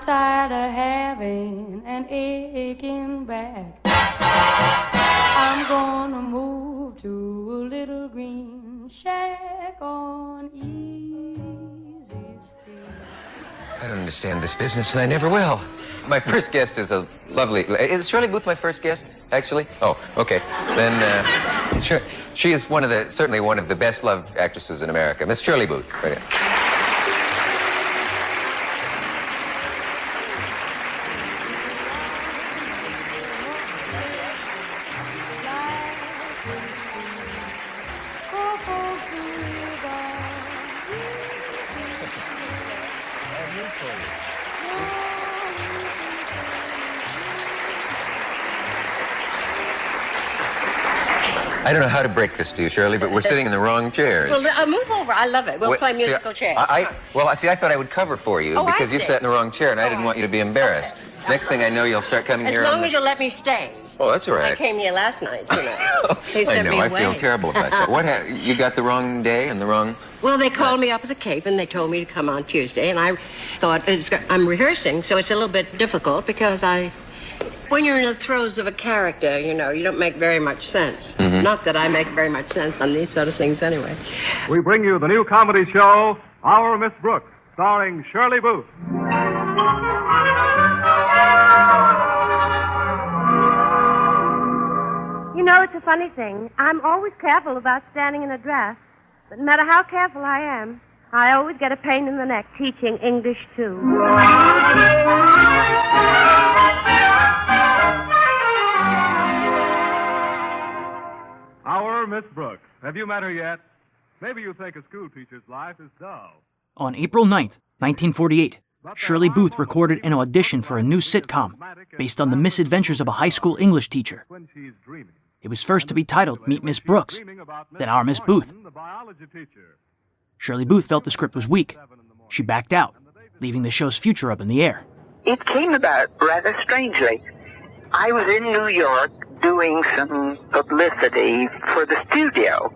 tired of having an aching back. I'm gonna move to a little green shack on Easy Street. I don't understand this business, and I never will. My first guest is a lovely... Is Shirley Booth my first guest, actually? Oh, okay. Then, sure. She is certainly one of the best-loved actresses in America. Miss Shirley Booth. Right here. I don't know how to break this to you, Shirley, but we're sitting in the wrong chairs. Well, move over. I love it. We'll play musical chairs. I thought I would cover for you because you sat in the wrong chair, and I didn't want you to be embarrassed. Okay. Next thing I know, you'll start coming here. As long as you let me stay. Oh, that's all right. I came here last night, you know. I know. I feel terrible about that. What happened? You got the wrong day and the wrong... Well, they called me up at the Cape, and they told me to come on Tuesday, and I thought, I'm rehearsing, so it's a little bit difficult because when you're in the throes of a character, you know, you don't make very much sense. Mm-hmm. Not that I make very much sense on these sort of things anyway. We bring you the new comedy show, Our Miss Brooks, starring Shirley Booth. You know, it's a funny thing. I'm always careful about standing in a dress. But no matter how careful I am, I always get a pain in the neck teaching English, too. Our Miss Brooks. Have you met her yet? Maybe you think a school teacher's life is dull. On April 9th, 1948, Shirley Booth recorded an audition for a new sitcom based on the misadventures of a high school English teacher. It was first to be titled Meet Miss Brooks, then Our Miss Booth. Shirley Booth felt the script was weak. She backed out, leaving the show's future up in the air. It came about rather strangely. I was in New York doing some publicity for the studio.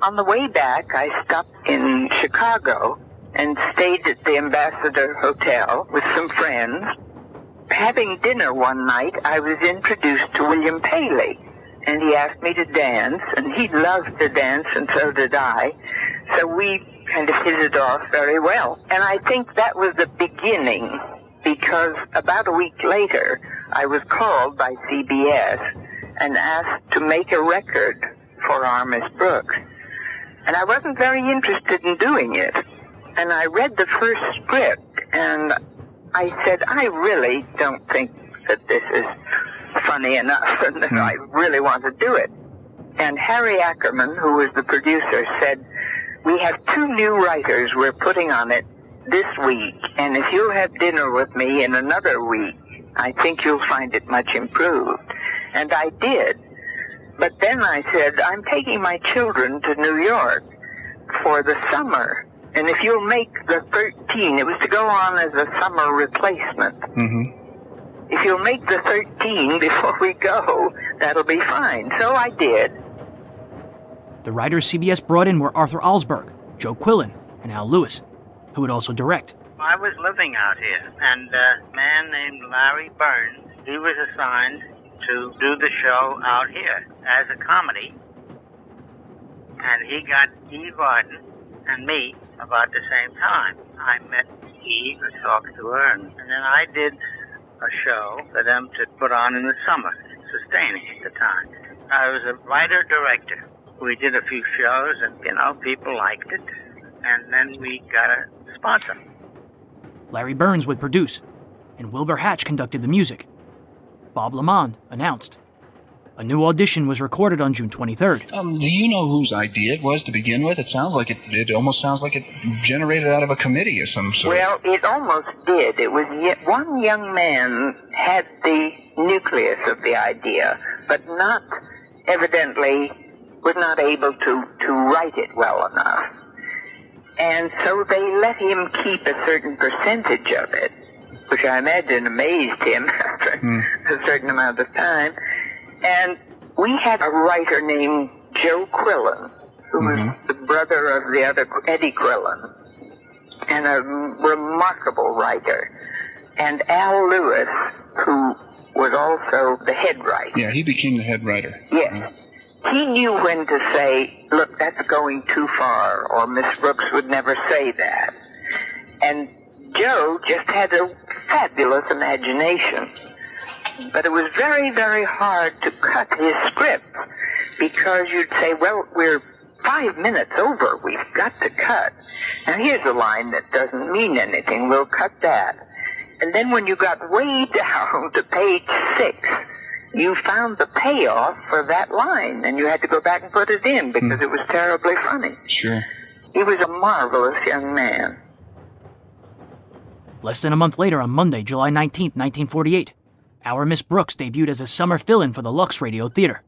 On the way back, I stopped in Chicago and stayed at the Ambassador Hotel with some friends. Having dinner one night, I was introduced to William Paley, and he asked me to dance, and he loved to dance, and so did I. So we kind of hit it off very well. And I think that was the beginning, because about a week later, I was called by CBS and asked to make a record for Our Miss Brooks. And I wasn't very interested in doing it. And I read the first script, and I said, I really don't think that this is funny enough, and that I really want to do it. And Harry Ackerman, who was the producer, said, we have 2 new writers we're putting on it this week, and if you'll have dinner with me in another week, I think you'll find it much improved. And I did. But then I said, I'm taking my children to New York for the summer, and if you'll make the 13, it was to go on as a summer replacement. Mm-hmm. If you'll make the 13 before we go, that'll be fine. So I did. The writers CBS brought in were Arthur Alsberg, Joe Quillan, and Al Lewis, who would also direct. I was living out here, and a man named Larry Berns, he was assigned to do the show out here as a comedy, and he got Eve Arden and me about the same time. I met Eve and talked to her, and then I did a show for them to put on in the summer, sustaining at the time. I was a writer-director. We did a few shows, and, you know, people liked it, and then we got a sponsor. Larry Berns would produce, and Wilber Hatch conducted the music. Bob Lamond announced. A new audition was recorded on June 23rd. Do you know whose idea it was to begin with? It sounds like it almost sounds like it generated out of a committee of some sort. Well, it almost did. It was one young man had the nucleus of the idea, but evidently was not able to write it well enough. And so they let him keep a certain percentage of it, which I imagine amazed him after a certain amount of time. And we had a writer named Joe Quillan, who was the brother of the other Eddie Quillan, and a remarkable writer. and Al Lewis, who was also the head writer. Yeah, he became the head writer. Yes. He knew when to say, look, that's going too far, or Miss Brooks would never say that. And Joe just had a fabulous imagination. But it was very, very hard to cut his script, because you'd say, well, we're 5 minutes over. We've got to cut. Now, here's a line that doesn't mean anything. We'll cut that. And then when you got way down to page 6, you found the payoff for that line, and you had to go back and put it in because it was terribly funny. Sure. He was a marvelous young man. Less than a month later, on Monday, July 19th, 1948, our Miss Brooks debuted as a summer fill-in for the Lux Radio Theater.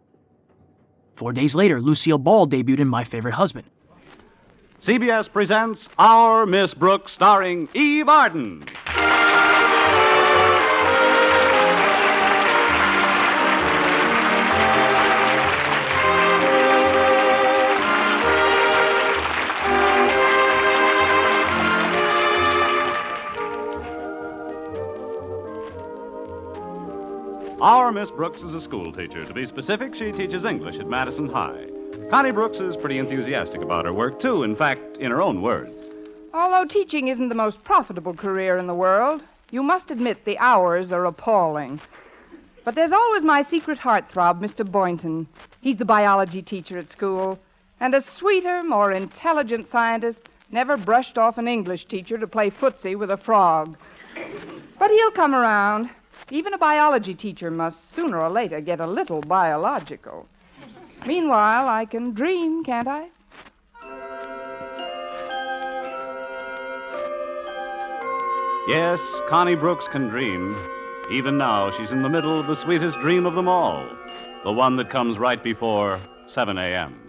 4 days later, Lucille Ball debuted in My Favorite Husband. CBS presents Our Miss Brooks, starring Eve Arden. Our Miss Brooks is a school teacher. To be specific, she teaches English at Madison High. Connie Brooks is pretty enthusiastic about her work, too. In fact, in her own words. Although teaching isn't the most profitable career in the world, you must admit the hours are appalling. But there's always my secret heartthrob, Mr. Boynton. He's the biology teacher at school, and a sweeter, more intelligent scientist never brushed off an English teacher to play footsie with a frog. But he'll come around. Even a biology teacher must sooner or later get a little biological. Meanwhile, I can dream, can't I? Yes, Connie Brooks can dream. Even now, she's in the middle of the sweetest dream of them all. The one that comes right before 7 a.m.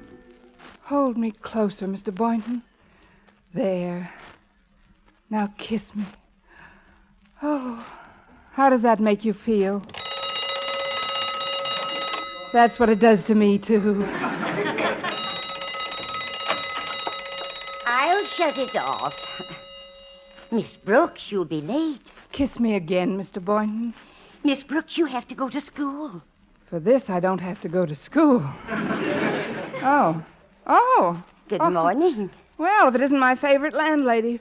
Hold me closer, Mr. Boynton. There. Now kiss me. Oh, how does that make you feel? That's what it does to me, too. I'll shut it off. Miss Brooks, you'll be late. Kiss me again, Mr. Boynton. Miss Brooks, you have to go to school. For this, I don't have to go to school. Oh. Good morning. Well, if it isn't my favorite landlady.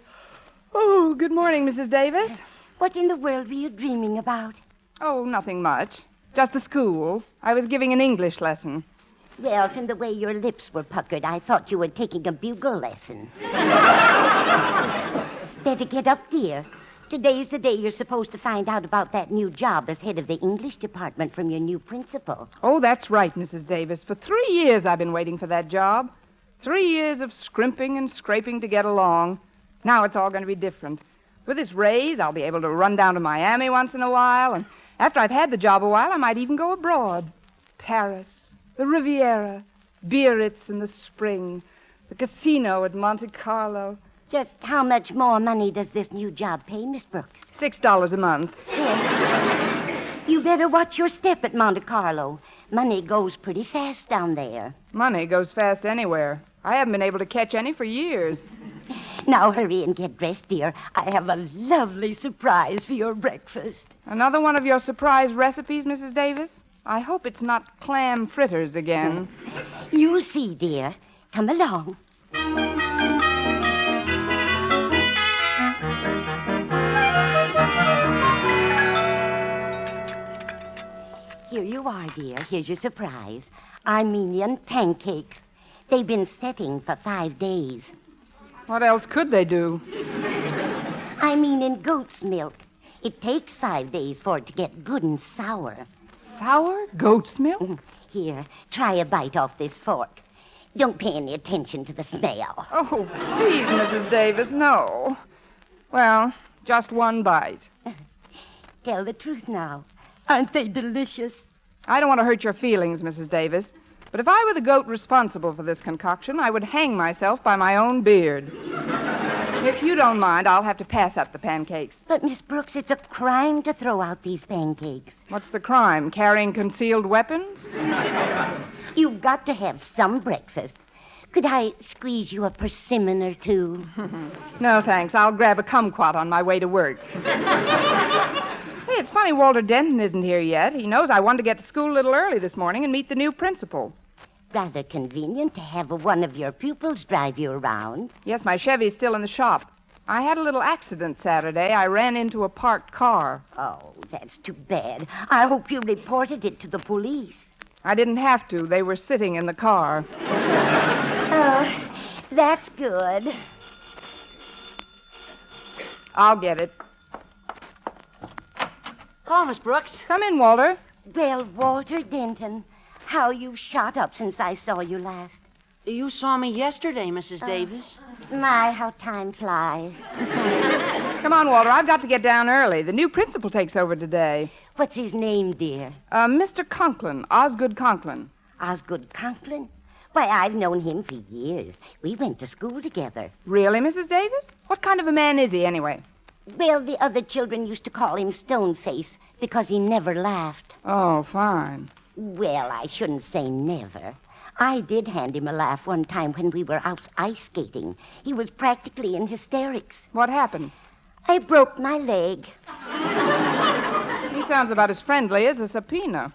Oh, good morning, Mrs. Davis. What in the world were you dreaming about? Oh, nothing much. Just the school. I was giving an English lesson. Well, from the way your lips were puckered, I thought you were taking a bugle lesson. Better get up, dear. Today's the day you're supposed to find out about that new job as head of the English department from your new principal. Oh, that's right, Mrs. Davis. For 3 years I've been waiting for that job. 3 years of scrimping and scraping to get along. Now it's all going to be different. With this raise, I'll be able to run down to Miami once in a while, and after I've had the job a while, I might even go abroad. Paris, the Riviera, Biarritz in the spring, the casino at Monte Carlo. Just how much more money does this new job pay, Miss Brooks? $6 a month. Yeah. You better watch your step at Monte Carlo. Money goes pretty fast down there. Money goes fast anywhere. I haven't been able to catch any for years. Now hurry and get dressed, dear. I have a lovely surprise for your breakfast. Another one of your surprise recipes, Mrs. Davis? I hope it's not clam fritters again. You'll see, dear. Come along. Here you are, dear. Here's your surprise. Armenian pancakes. They've been setting for 5 days. What else could they do? I mean in goat's milk. It takes 5 days for it to get good and sour. Sour? Goat's milk? Here, try a bite off this fork. Don't pay any attention to the smell. Oh, please, Mrs. Davis, no. Well, just one bite. Tell the truth now. Aren't they delicious? I don't want to hurt your feelings, Mrs. Davis, but if I were the goat responsible for this concoction, I would hang myself by my own beard. If you don't mind, I'll have to pass up the pancakes. But, Miss Brooks, it's a crime to throw out these pancakes. What's the crime? Carrying concealed weapons? You've got to have some breakfast. Could I squeeze you a persimmon or two? No, thanks. I'll grab a kumquat on my way to work. Say, it's funny Walter Denton isn't here yet. He knows I wanted to get to school a little early this morning and meet the new principal. Rather convenient to have one of your pupils drive you around. Yes, my Chevy's still in the shop. I had a little accident Saturday. I ran into a parked car. Oh, that's too bad. I hope you reported it to the police. I didn't have to. They were sitting in the car. Oh, that's good. I'll get it. Hello, Miss Brooks. Come in, Walter. Well, Walter Denton, how you've shot up since I saw you last. You saw me yesterday, Mrs. Davis. My, how time flies. Come on, Walter. I've got to get down early. The new principal takes over today. What's his name, dear? Mr. Conklin, Osgood Conklin. Osgood Conklin? Why, I've known him for years. We went to school together. Really, Mrs. Davis? What kind of a man is he, anyway? Well, the other children used to call him Stoneface because he never laughed. Oh, fine. Well, I shouldn't say never. I did hand him a laugh one time when we were out ice skating. He was practically in hysterics. What happened? I broke my leg. He sounds about as friendly as a subpoena.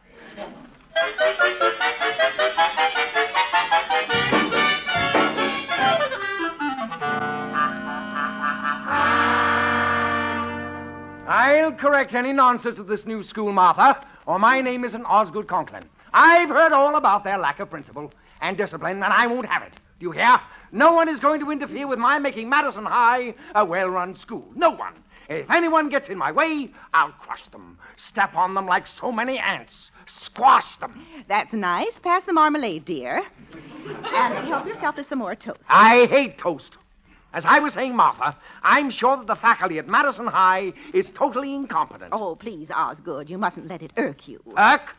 I'll correct any nonsense at this new school, Martha, or my name isn't Osgood Conklin. I've heard all about their lack of principle and discipline, and I won't have it. Do you hear? No one is going to interfere with my making Madison High a well-run school. No one. If anyone gets in my way, I'll crush them, step on them like so many ants, squash them. That's nice. Pass the marmalade, dear. And help yourself to some more toast. I hate toast. As I was saying, Martha, I'm sure that the faculty at Madison High is totally incompetent. Oh, please, Osgood, you mustn't let it irk you. Irk?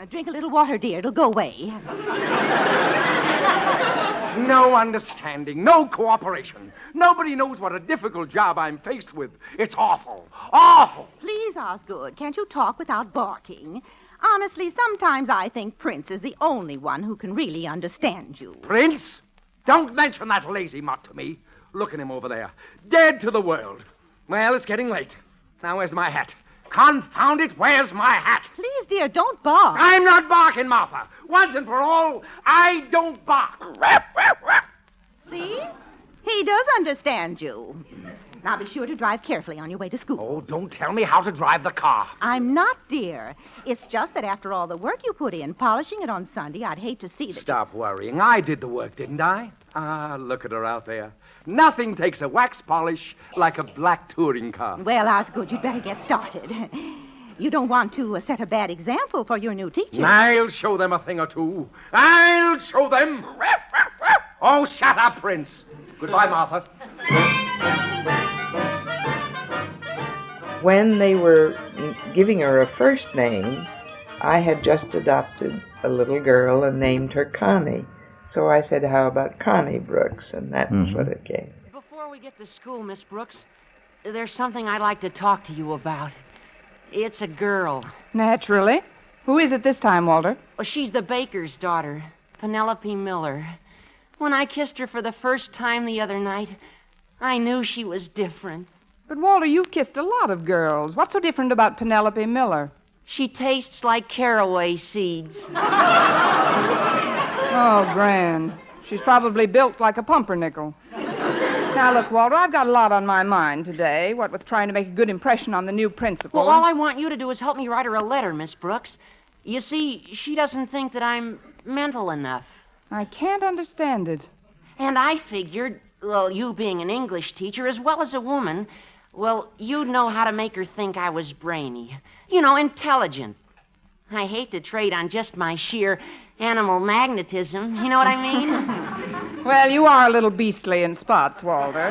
Drink a little water, dear. It'll go away. No understanding, no cooperation. Nobody knows what a difficult job I'm faced with. It's awful, awful. Please, Osgood, can't you talk without barking? Honestly, sometimes I think Prince is the only one who can really understand you. Prince? Don't mention that lazy mutt to me. Look at him over there, dead to the world. Well, it's getting late. Now, where's my hat? Confound it, where's my hat? Please, dear, don't bark. I'm not barking, Martha. Once and for all, I don't bark. See? He does understand you. Now be sure to drive carefully on your way to school. Oh, don't tell me how to drive the car. I'm not, dear. It's just that after all the work you put in, polishing it on Sunday, I'd hate to see that. Stop worrying. I did the work, didn't I? Ah, look at her out there. Nothing takes a wax polish like a black touring car. Well, Osgood, you'd better get started. You don't want to set a bad example for your new teacher. I'll show them a thing or two. I'll show them. Oh, shut up, Prince. Goodbye, Martha. When they were giving her a first name, I had just adopted a little girl and named her Connie. So I said, how about Connie Brooks? And that's what it gave. Before we get to school, Miss Brooks, there's something I'd like to talk to you about. It's a girl. Naturally. Who is it this time, Walter? Well, she's the baker's daughter, Penelope Miller. When I kissed her for the first time the other night, I knew she was different. But, Walter, you've kissed a lot of girls. What's so different about Penelope Miller? She tastes like caraway seeds. Oh, grand. She's probably built like a pumpernickel. Now, look, Walter, I've got a lot on my mind today, what with trying to make a good impression on the new principal. Well, all I want you to do is help me write her a letter, Miss Brooks. You see, she doesn't think that I'm mental enough. I can't understand it. And I figured, well, you being an English teacher as well as a woman, well, you'd know how to make her think I was brainy. You know, intelligent. I hate to trade on just my sheer animal magnetism. You know what I mean? Well, you are a little beastly in spots, Walter.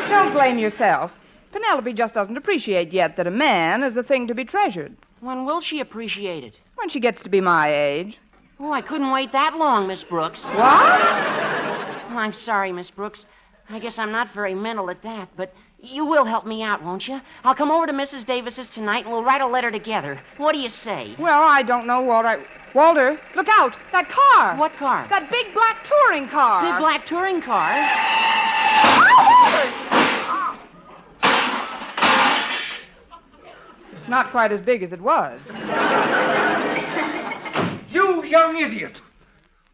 Don't blame yourself. Penelope just doesn't appreciate yet that a man is a thing to be treasured. When will she appreciate it? When she gets to be my age. Oh, I couldn't wait that long, Miss Brooks. What? Oh, I'm sorry, Miss Brooks. I guess I'm not very mental at that, but you will help me out, won't you? I'll come over to Mrs. Davis's tonight and we'll write a letter together. What do you say? Well, I don't know, Walter. Walter, look out! That car! What car? That big black touring car! Big black touring car? It's not quite as big as it was. You young idiot!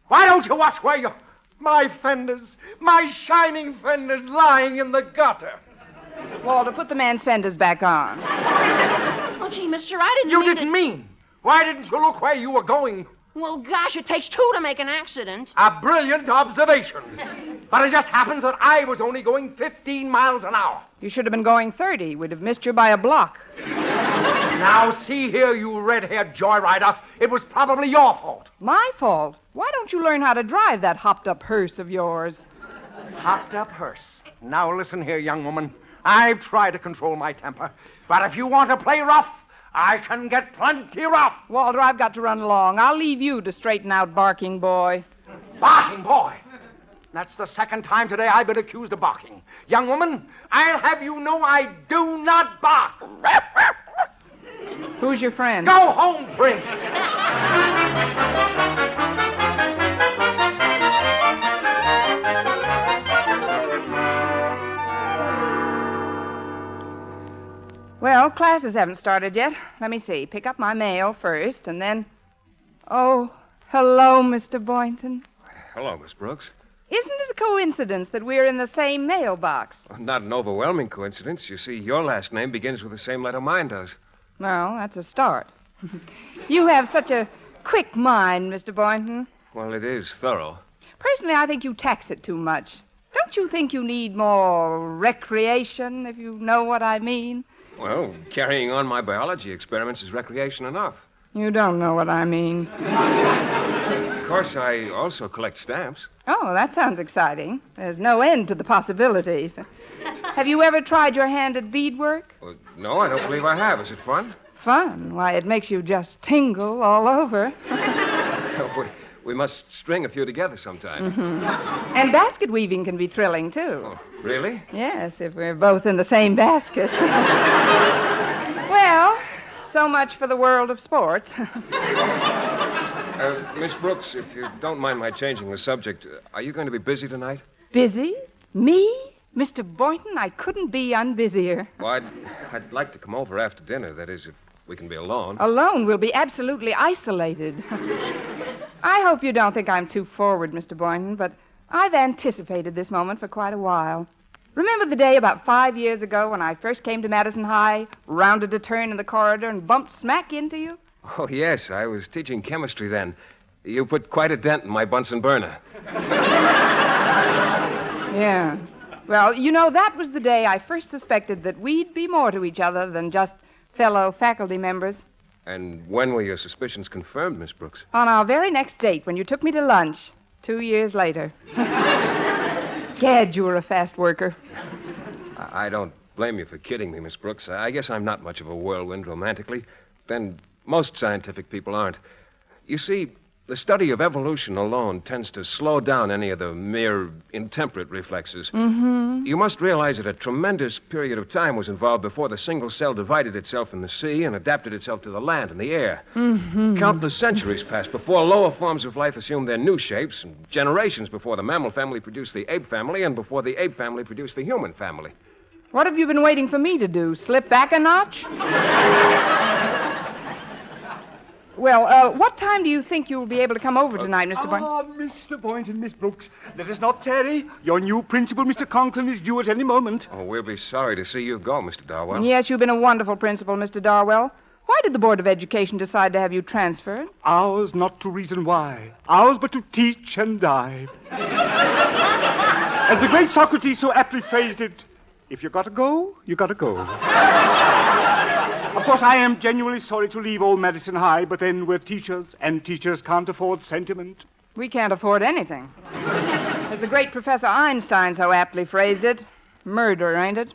Why don't you watch where you... My fenders, my shining fenders lying in the gutter. Walter, put the man's fenders back on. Oh, gee, mister, I didn't You mean didn't mean. Why didn't you look where you were going? Well, gosh, it takes two to make an accident. A brilliant observation. But it just happens that I was only going 15 miles an hour. You should have been going 30. We'd have missed you by a block. Now, see here, you red-haired joyrider. It was probably your fault. My fault? Why don't you learn how to drive that hopped-up hearse of yours? Hopped-up hearse. Now, listen here, young woman. I've tried to control my temper. But if you want to play rough, I can get plenty rough. Walter, I've got to run along. I'll leave you to straighten out Barking Boy. Barking Boy? That's the second time today I've been accused of barking. Young woman, I'll have you know I do not bark. Who's your friend? Go home, Prince. Well, classes haven't started yet. Let me see. Pick up my mail first, and then... Oh, hello, Mr. Boynton. Hello, Miss Brooks. Isn't it a coincidence that we're in the same mailbox? Not an overwhelming coincidence. You see, your last name begins with the same letter mine does. Well, that's a start. You have such a quick mind, Mr. Boynton. Well, it is thorough. Personally, I think you tax it too much. Don't you think you need more recreation, if you know what I mean? Well, carrying on my biology experiments is recreation enough. You don't know what I mean. Of course, I also collect stamps. Oh, that sounds exciting. There's no end to the possibilities. Have you ever tried your hand at beadwork? Well, no, I don't believe I have. Is it fun? Fun? Why, it makes you just tingle all over. We must string a few together sometime. Mm-hmm. And basket weaving can be thrilling, too. Oh, really? Yes, if we're both in the same basket. Well, so much for the world of sports. Miss Brooks, if you don't mind my changing the subject, are you going to be busy tonight? Busy? Me? Mr. Boynton, I couldn't be unbusier. Well, I'd like to come over after dinner, that is, if we can be alone. Alone? We'll be absolutely isolated. I hope you don't think I'm too forward, Mr. Boynton, but I've anticipated this moment for quite a while. Remember the day about 5 years ago when I first came to Madison High, rounded a turn in the corridor, and bumped smack into you? Oh, yes, I was teaching chemistry then. You put quite a dent in my Bunsen burner. Yeah. Well, you know, that was the day I first suspected that we'd be more to each other than just fellow faculty members. And when were your suspicions confirmed, Miss Brooks? On our very next date, when you took me to lunch, 2 years later. Gad, you were a fast worker. I don't blame you for kidding me, Miss Brooks. I guess I'm not much of a whirlwind romantically. Then most scientific people aren't. You see, the study of evolution alone tends to slow down any of the mere intemperate reflexes. Mm-hmm. You must realize that a tremendous period of time was involved before the single cell divided itself in the sea and adapted itself to the land and the air. Mm-hmm. Countless centuries passed before lower forms of life assumed their new shapes, and generations before the mammal family produced the ape family, and before the ape family produced the human family. What have you been waiting for me to do? Slip back a notch? Well, what time do you think you'll be able to come over tonight, Mr. Boynton? Mr. Boynton, Miss Brooks, let us not tarry. Your new principal, Mr. Conklin, is due at any moment. Oh, we'll be sorry to see you go, Mr. Darwell. Yes, you've been a wonderful principal, Mr. Darwell. Why did the Board of Education decide to have you transferred? Ours not to reason why. Ours but to teach and die. As the great Socrates so aptly phrased it, if you gotta go, you gotta go. Of course, I am genuinely sorry to leave old Madison High, but then we're teachers, and teachers can't afford sentiment. We can't afford anything. As the great Professor Einstein so aptly phrased it, murder, ain't it?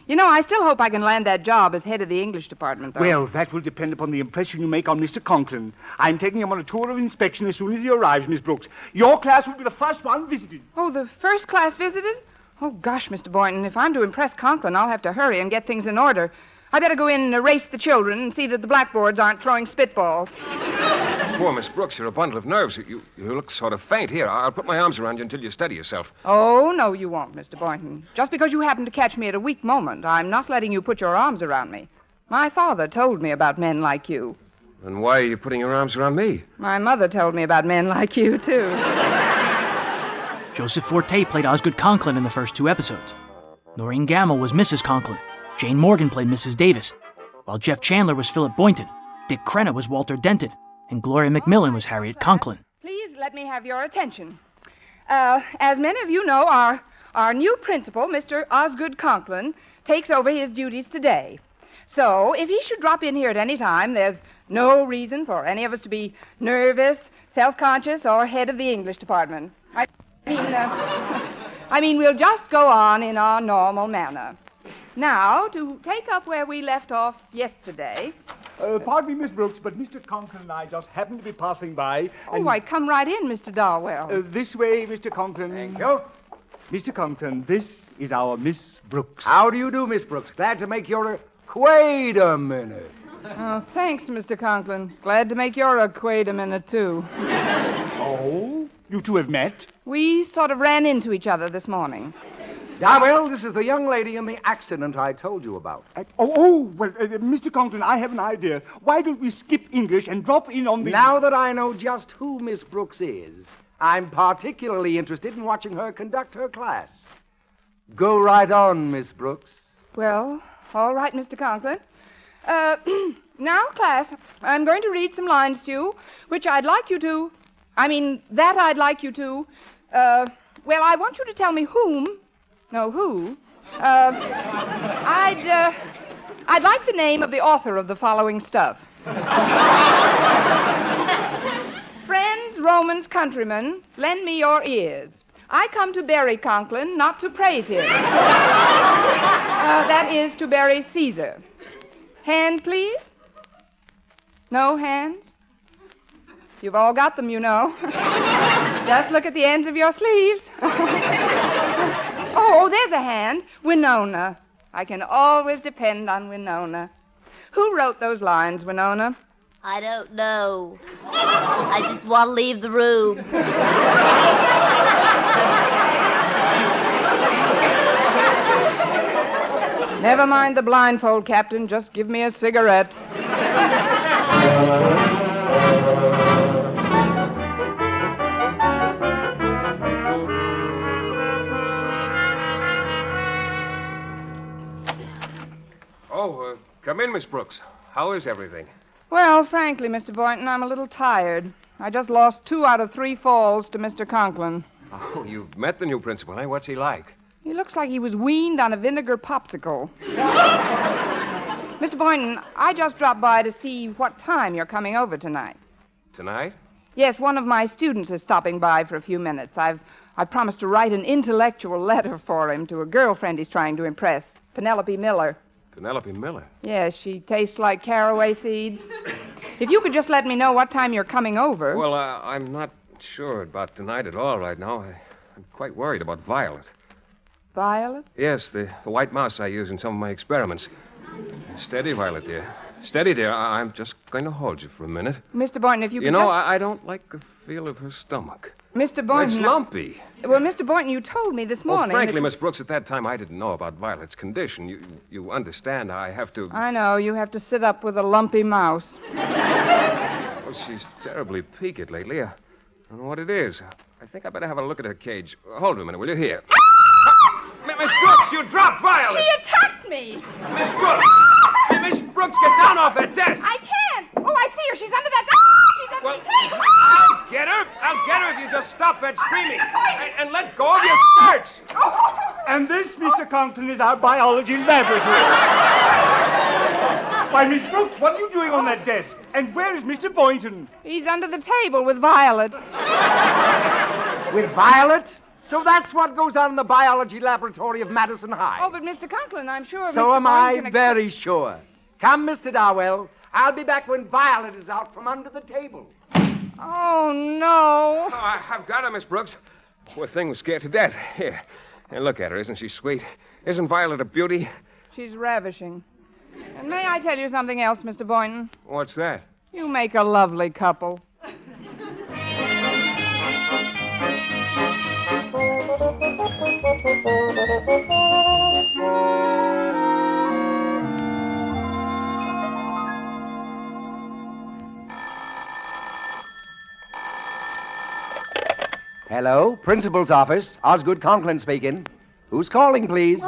You know, I still hope I can land that job as head of the English department, though. Well, that will depend upon the impression you make on Mr. Conklin. I'm taking him on a tour of inspection as soon as he arrives, Miss Brooks. Your class will be the first one visited. Oh, the first class visited? Oh, gosh, Mr. Boynton, if I'm to impress Conklin, I'll have to hurry and get things in order. I better go in and erase the children and see that the blackboards aren't throwing spitballs. Poor Miss Brooks, you're a bundle of nerves. You look sort of faint. Here, I'll put my arms around you until you steady yourself. Oh, no, you won't, Mr. Boynton. Just because you happen to catch me at a weak moment, I'm not letting you put your arms around me. My father told me about men like you. Then why are you putting your arms around me? My mother told me about men like you, too. Joseph Forte played Osgood Conklin in the first 2 episodes. Noreen Gammill was Mrs. Conklin. Jane Morgan played Mrs. Davis, while Jeff Chandler was Philip Boynton. Dick Crenna was Walter Denton, and Gloria McMillon was Harriet Conklin. Please let me have your attention. As many of you know, our new principal, Mr. Osgood Conklin, takes over his duties today. So, if he should drop in here at any time, there's no reason for any of us to be nervous, self-conscious, or head of the English department. I mean, we'll just go on in our normal manner. Now, to take up where we left off yesterday... Pardon me, Miss Brooks, but Mr. Conklin and I just happened to be passing by. Oh, why, come right in, Mr. Darwell. This way, Mr. Conklin. Thank you. Mr. Conklin, this is our Miss Brooks. How do you do, Miss Brooks? Glad to make your... Wait a minute. Oh, thanks, Mr. Conklin. Glad to make your acquaintance, too. Oh, you two have met? We sort of ran into each other this morning. Darwell, this is the young lady in the accident I told you about. Mr. Conklin, I have an idea. Why don't we skip English and drop in on the... Now that I know just who Miss Brooks is, I'm particularly interested in watching her conduct her class. Go right on, Miss Brooks. Well, all right, Mr. Conklin. Now, class, I'm going to read some lines to you, which I'd like you to... I'd like you to... I want you to tell me whom... No, who? I'd like the name of the author of the following stuff. Friends, Romans, countrymen, lend me your ears. I come to bury Conklin, not to praise him. That is, to bury Caesar. Hand, please? No hands? You've all got them, you know. Just look at the ends of your sleeves. Oh, there's a hand. Winona. I can always depend on Winona. Who wrote those lines, Winona? I don't know. I just want to leave the room. Never mind the blindfold, Captain. Just give me a cigarette. Come in, Miss Brooks. How is everything? Well, frankly, Mr. Boynton, I'm a little tired. I just lost 2 out of 3 falls to Mr. Conklin. Oh, you've met the new principal, eh? What's he like? He looks like he was weaned on a vinegar popsicle. Mr. Boynton, I just dropped by to see what time you're coming over tonight. Tonight? Yes, one of my students is stopping by for a few minutes. I promised to write an intellectual letter for him to a girlfriend he's trying to impress, Penelope Miller. Penelope Miller? Yes, she tastes like caraway seeds. If you could just let me know what time you're coming over. Well, I'm not sure about tonight at all right now. I'm quite worried about Violet. Violet? Yes, the white mouse I use in some of my experiments. Steady, Violet, dear. Steady, dear. I'm just going to hold you for a minute. Mr. Boynton, if you could You know, just... I don't like the feel of her stomach. Mr. Boynton... It's lumpy. Well, Mr. Boynton, you told me this morning... Frankly, Miss Brooks, at that time, I didn't know about Violet's condition. You understand, I have to... I know. You have to sit up with a lumpy mouse. Well, she's terribly peaked lately. I don't know what it is. I think I better have a look at her cage. Hold on a minute, will you? Here. Miss Brooks, you dropped Violet! She attacked me! Miss Brooks! Hey, Miss Brooks, get down off that desk! I can't! Oh, I see her. She's under that... She's under the table! I'll get her! I'll get her if you just stop that screaming! And let go of your skirts! And this, Mr. Conklin, is our biology laboratory. Why, Miss Brooks, what are you doing on that desk? And where is Mr. Boynton? He's under the table with Violet. With Violet? So that's what goes on in the biology laboratory of Madison High. Oh, but Mr. Conklin, I'm sure So Mr. am I Boynton very sure. Come, Mr. Darwell. I'll be back when Violet is out from under the table. Oh, no. Oh, I've got her, Miss Brooks. Poor thing was scared to death. Here, look at her. Isn't she sweet? Isn't Violet a beauty? She's ravishing. And may I tell you something else, Mr. Boynton? What's that? You make a lovely couple. Hello, principal's office. Osgood Conklin speaking. Who's calling, please?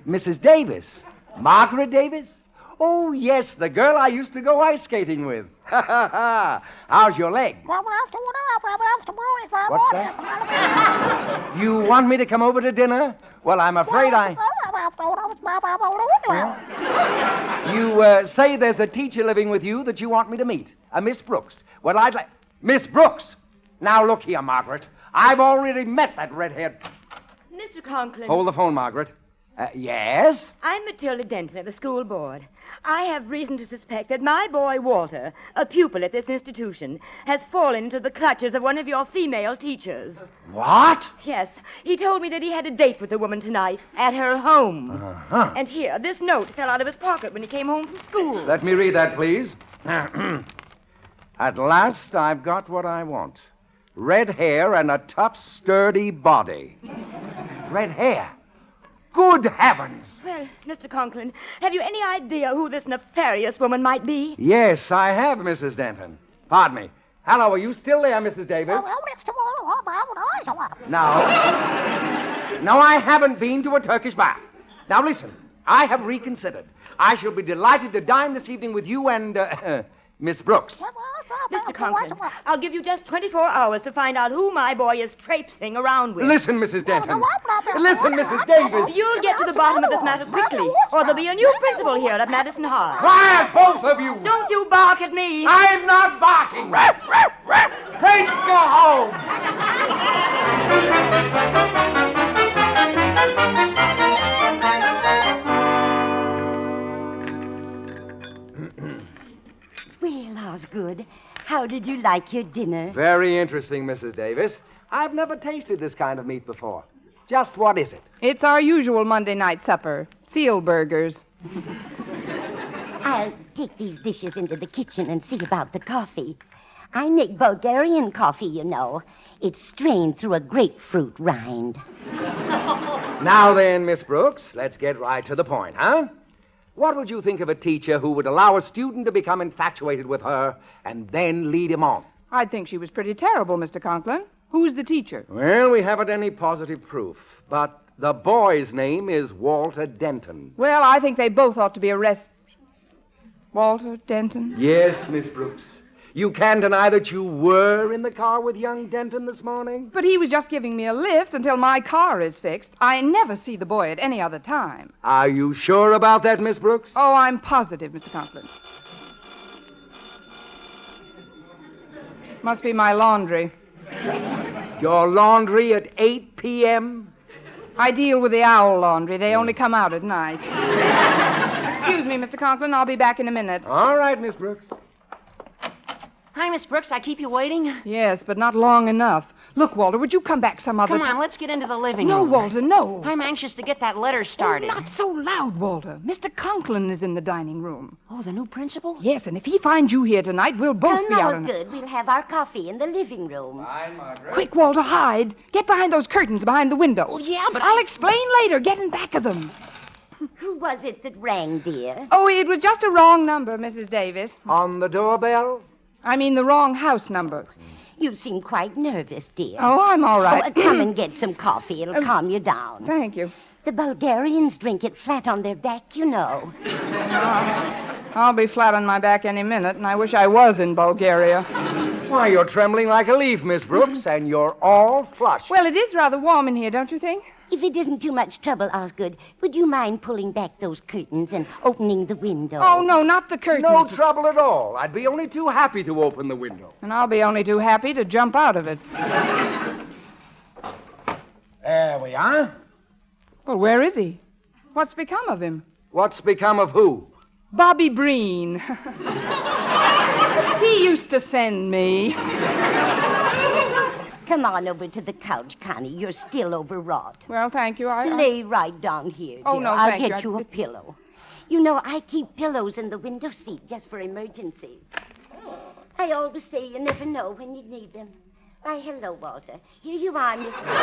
Mrs. Davis. Margaret Davis? Oh, yes, the girl I used to go ice skating with. Ha, ha, ha. How's your leg? What's that? You want me to come over to dinner? Well, I'm afraid You say there's a teacher living with you that you want me to meet. A Miss Brooks. Well, I'd like... Miss Brooks! Now, look here, Margaret. I've already met that redhead. Mr. Conklin. Hold the phone, Margaret. Yes? I'm Matilda Denton of the school board. I have reason to suspect that my boy, Walter, a pupil at this institution, has fallen into the clutches of one of your female teachers. What? Yes. He told me that he had a date with a woman tonight at her home. Uh-huh. And here, this note fell out of his pocket when he came home from school. Let me read that, please. At last, I've got what I want. Red hair and a tough, sturdy body. Red hair? Good heavens! Well, Mr. Conklin, have you any idea who this nefarious woman might be? Yes, I have, Mrs. Denton. Pardon me. Hello, are you still there, Mrs. Davis? No, I haven't been to a Turkish bath. Now, listen, I have reconsidered. I shall be delighted to dine this evening with you and, Miss Brooks. Mr. Conklin, I'll give you just 24 hours to find out who my boy is traipsing around with. Listen, Mrs. Denton. Listen, Mrs. Davis. You'll get to the bottom of this matter quickly, or there'll be a new principal here at Madison High. Quiet, both of you! Don't you bark at me! I'm not barking! Let's go home! Well, Osgood, how did you like your dinner? Very interesting, Mrs. Davis. I've never tasted this kind of meat before. Just what is it? It's our usual Monday night supper, seal burgers. I'll take these dishes into the kitchen and see about the coffee. I make Bulgarian coffee, you know. It's strained through a grapefruit rind. Now then, Miss Brooks, let's get right to the point, huh? What would you think of a teacher who would allow a student to become infatuated with her and then lead him on? I'd think she was pretty terrible, Mr. Conklin. Who's the teacher? Well, we haven't any positive proof, but the boy's name is Walter Denton. Well, I think they both ought to be arrested. Walter Denton? Yes, Miss Brooks. You can't deny that you were in the car with young Denton this morning? But he was just giving me a lift until my car is fixed. I never see the boy at any other time. Are you sure about that, Miss Brooks? Oh, I'm positive, Mr. Conklin. Must be my laundry. Your laundry at 8 p.m.? I deal with the owl laundry. They only come out at night. Excuse me, Mr. Conklin. I'll be back in a minute. All right, Miss Brooks. Hi, Miss Brooks. I keep you waiting? Yes, but not long enough. Look, Walter, would you come back some other time? Come on, let's get into the living room. room. No, Walter, no. I'm anxious to get that letter started. Oh, not so loud, Walter. Mr. Conklin is in the dining room. Oh, the new principal? Yes, and if he finds you here tonight, we'll both be out. Good. We'll have our coffee in the living room. Fine, Margaret. Quick, Walter, hide. Get behind those curtains behind the window. Well, yeah, but I'll explain later. Get in back of them. Who was it that rang, dear? Oh, it was just a wrong number, Mrs. Davis. On the doorbell? I mean the wrong house number. You seem quite nervous, dear. Oh, I'm all right. Oh, come and get some coffee. It'll calm you down. Thank you. The Bulgarians drink it flat on their back, you know. I'll be flat on my back any minute, and I wish I was in Bulgaria. Why, you're trembling like a leaf, Miss Brooks, and you're all flushed. Well, it is rather warm in here, don't you think? If it isn't too much trouble, Osgood, would you mind pulling back those curtains and opening the window? Oh, no, not the curtains. No trouble at all. I'd be only too happy to open the window. And I'll be only too happy to jump out of it. There we are. Well, where is he? What's become of him? What's become of who? Bobby Breen. He used to send me. Come on over to the couch, Connie. You're still overwrought. Well, thank you. Lay right down here, dear. Oh, no, I'll thank you. get you a pillow. You know, I keep pillows in the window seat just for emergencies. I always say you never know when you need them. Why, hello, Walter. Here you are, Miss Brooks.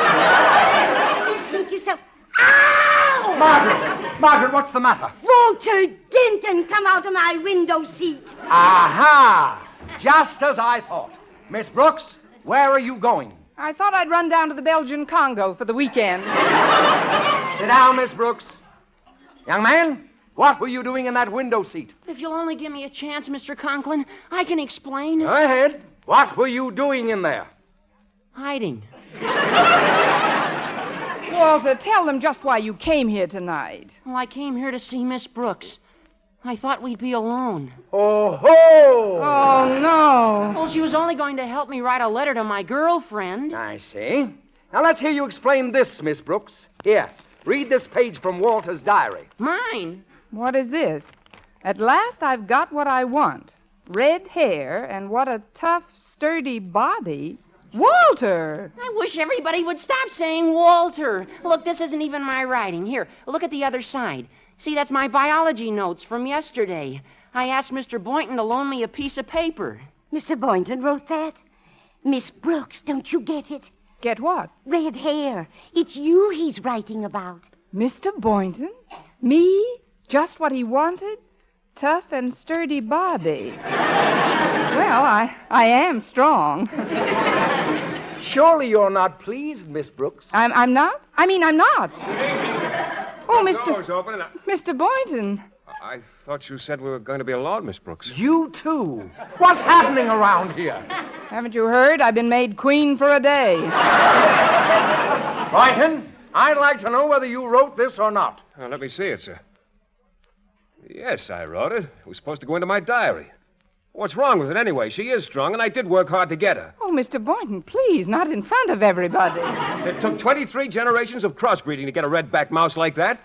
Just make yourself... Ow! Margaret, what's the matter? Walter Denton, come out of my window seat. Aha! Just as I thought. Miss Brooks, where are you going? I thought I'd run down to the Belgian Congo for the weekend. Sit down, Miss Brooks. Young man, what were you doing in that window seat? If you'll only give me a chance, Mr. Conklin, I can explain. Go ahead. What were you doing in there? Hiding. Walter, tell them just why you came here tonight. Well, I came here to see Miss Brooks. I thought we'd be alone. Oh, ho! Oh, no. Well, she was only going to help me write a letter to my girlfriend. I see. Now, let's hear you explain this, Miss Brooks. Here, read this page from Walter's diary. Mine? What is this? At last I've got what I want. Red hair and what a tough, sturdy body. Walter! I wish everybody would stop saying Walter. Look, this isn't even my writing. Here, look at the other side. See, that's my biology notes from yesterday. I asked Mr. Boynton to loan me a piece of paper. Mr. Boynton wrote that? Miss Brooks, don't you get it? Get what? Red hair. It's you he's writing about. Mr. Boynton? Me? Just what he wanted? Tough and sturdy body. Well, I am strong. Surely you're not pleased, Miss Brooks. I'm not? I mean, I'm not. Oh, Mr. Mr. Boynton. I thought you said we were going to be alone, Miss Brooks. You too. What's happening around here? Haven't you heard? I've been made queen for a day. Boynton, I'd like to know whether you wrote this or not. Let me see it, sir. Yes, I wrote it. It was supposed to go into my diary. What's wrong with it anyway? She is strong, and I did work hard to get her. Oh, Mr. Boynton, please, not in front of everybody. It took 23 generations of crossbreeding to get a red-backed mouse like that.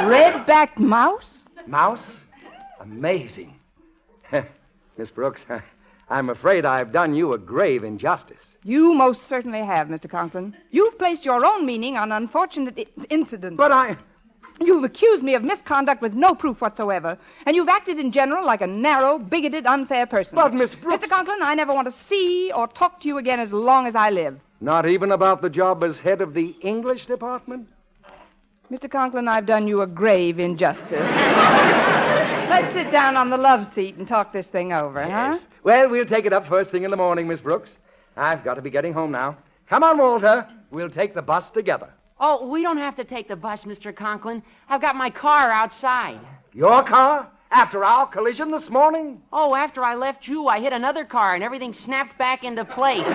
Red-backed mouse? Mouse? Amazing. Miss Brooks, I'm afraid I've done you a grave injustice. You most certainly have, Mr. Conklin. You've placed your own meaning on unfortunate incidents. But You've accused me of misconduct with no proof whatsoever, and you've acted in general like a narrow, bigoted, unfair person. But, Miss Brooks... Mr. Conklin, I never want to see or talk to you again as long as I live. Not even about the job as head of the English department? Mr. Conklin, I've done you a grave injustice. Let's sit down on the love seat and talk this thing over, Yes. Well, we'll take it up first thing in the morning, Miss Brooks. I've got to be getting home now. Come on, Walter. We'll take the bus together. Oh, we don't have to take the bus, Mr. Conklin. I've got my car outside. Your car? After our collision this morning? Oh, after I left you, I hit another car and everything snapped back into place.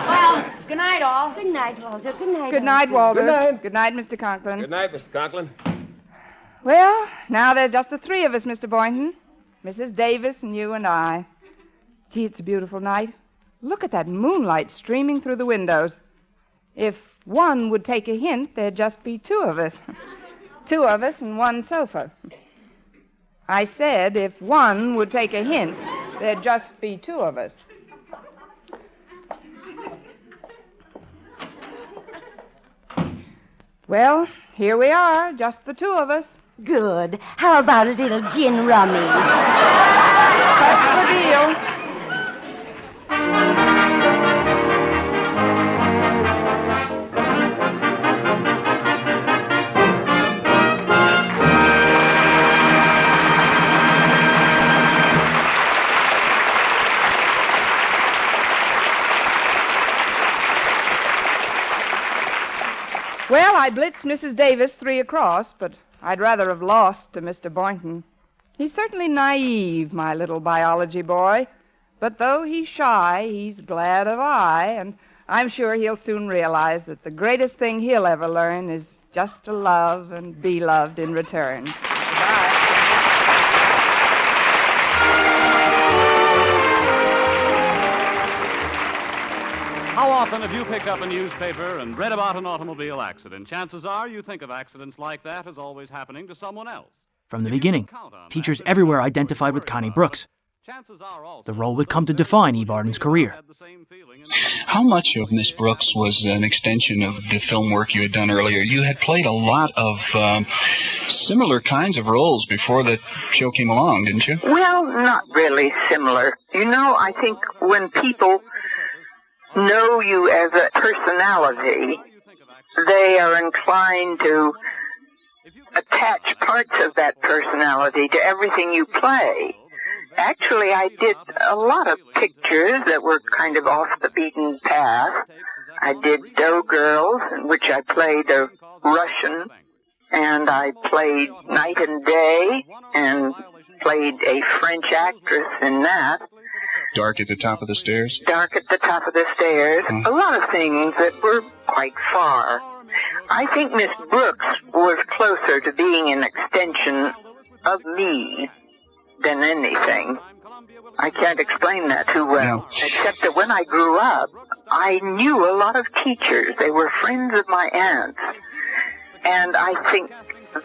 Well, good night, all. Good night, Walter. Good night. Good night, Walter. Good night. Good night, Mr. Conklin. Good night, Mr. Conklin. Well, now there's just the three of us, Mr. Boynton. Mrs. Davis and you and I. Gee, it's a beautiful night. Look at that moonlight streaming through the windows. If one would take a hint, there'd just be two of us. Two of us and one sofa. I said if one would take a hint, there'd just be two of us. Well, here we are, just the two of us. Good. How about a little gin rummy? That's the deal. Well, I blitzed Mrs. Davis 3 across, but I'd rather have lost to Mr. Boynton. He's certainly naive, my little biology boy. But though he's shy, he's glad of eye, and I'm sure he'll soon realize that the greatest thing he'll ever learn is just to love and be loved in return. How often have you picked up a newspaper and read about an automobile accident? Chances are you think of accidents like that as always happening to someone else. From the beginning, teachers everywhere identified with Connie Brooks. The role would come to define Eve Arden's career. How much of Miss Brooks was an extension of the film work you had done earlier? You had played a lot of similar kinds of roles before the show came along, didn't you? Well, not really similar. You know, I think when people know you as a personality, they are inclined to attach parts of that personality to everything you play. Actually, I did a lot of pictures that were kind of off the beaten path. I did Dough Girls, in which I played a Russian, and I played Night and Day, and played a French actress in that. Dark at the Top of the Stairs? Dark at the Top of the Stairs. A lot of things that were quite far. I think Miss Brooks was closer to being an extension of me than anything. I can't explain that too well, except that when I grew up, I knew a lot of teachers. They were friends of my aunt's, and I think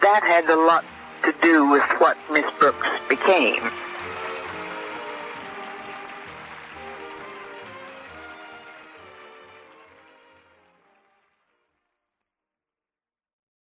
that had a lot to do with what Miss Brooks became.